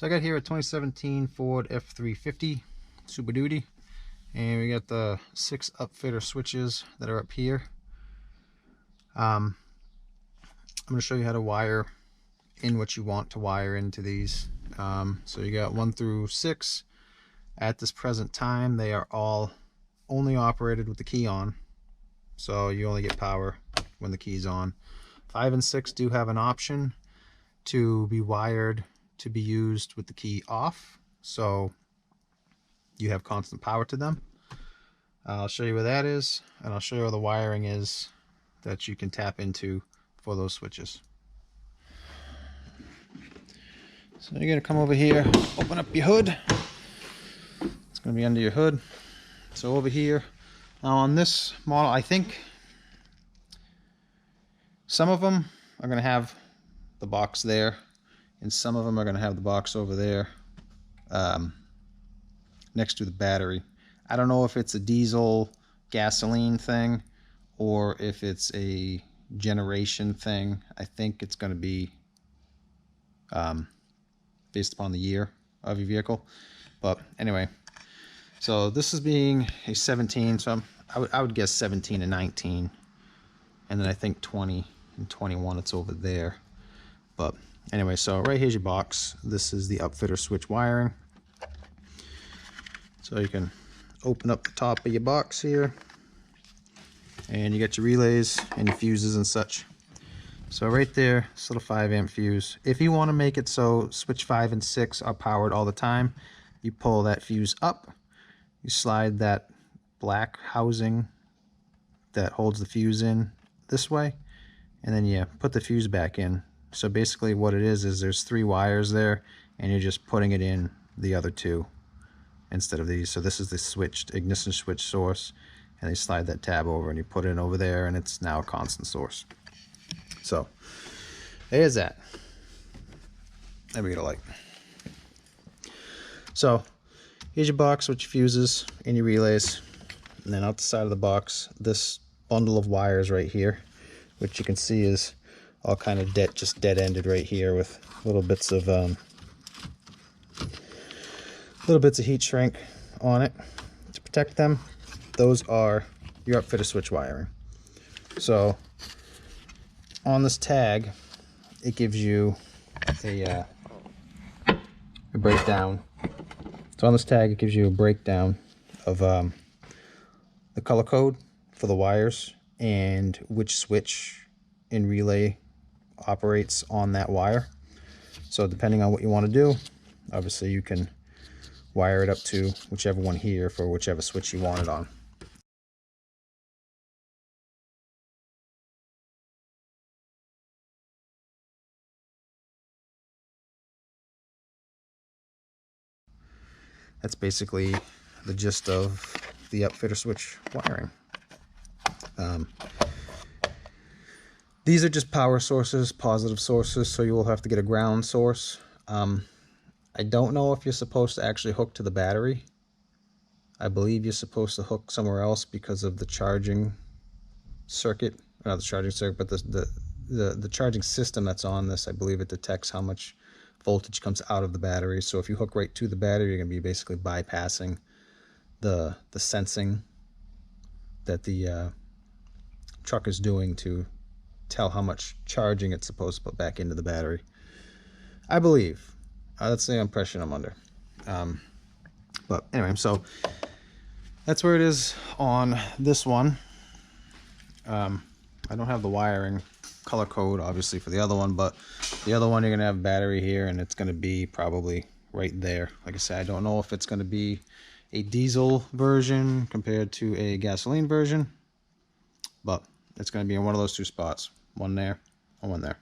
So I got here a 2017 Ford F350 Super Duty, and we got the 6 upfitter switches that are up here. I'm going to show you how to wire in what you want to wire into these. So you got 1 through 6. At this present time, they are all only operated with the key on, so you only get power when the key's on. 5 and 6 do have an option to be wired to be used with the key off, so you have constant power to them. I'll show you where that is, and I'll show you where the wiring is that you can tap into for those switches. So you're going to come over here, open up your hood. It's going to be under your hood. So over here, now on this model, I think some of them are going to have the box there, and some of them are going to have the box over there next to the battery. I don't know if it's a diesel gasoline thing or if it's a generation thing. I think it's going to be based upon the year of your vehicle. But anyway, so this is being a 17, so I would guess 17 and 19, and then I think 20 and 21 it's over there. But anyway, so right here's your box. This is the upfitter switch wiring. So you can open up the top of your box here, and you got your relays and your fuses and such. So right there, this little 5 amp fuse. If you want to make it so switch 5 and 6 are powered all the time, you pull that fuse up, you slide that black housing that holds the fuse in this way, and then you put the fuse back in. So basically what it is there's 3 wires there, and you're just putting it in the other 2 instead of these. So this is the switched ignition switch source, and they slide that tab over and you put it in over there, and it's now a constant source. So there's that. Let me get a light. So here's your box with your fuses and your relays, and then out the side of the box, this bundle of wires right here, which you can see is all kind of just dead-ended right here with little bits of heat shrink on it to protect them. Those are your upfitter switch wiring. So on this tag, it gives you a breakdown. So on this tag, it gives you a breakdown of the color code for the wires and which switch in relay operates on that wire. So depending on what you want to do, obviously you can wire it up to whichever one here for whichever switch you want it on. That's basically the gist of the upfitter switch wiring. These are just power sources, positive sources, so you will have to get a ground source. I don't know if you're supposed to actually hook to the battery. I believe you're supposed to hook somewhere else because of the charging circuit, not the charging circuit, but the charging system that's on this. I believe it detects how much voltage comes out of the battery. So if you hook right to the battery, you're going to be basically bypassing the sensing that the truck is doing to tell how much charging it's supposed to put back into the battery. I believe. That's the impression I'm under. But anyway, so that's where it is on this one. I don't have the wiring color code obviously for the other one, but the other one you're gonna have battery here, and it's gonna be probably right there. Like I said, I don't know if it's gonna be a diesel version compared to a gasoline version, but it's gonna be in one of those 2 spots, one there and one there.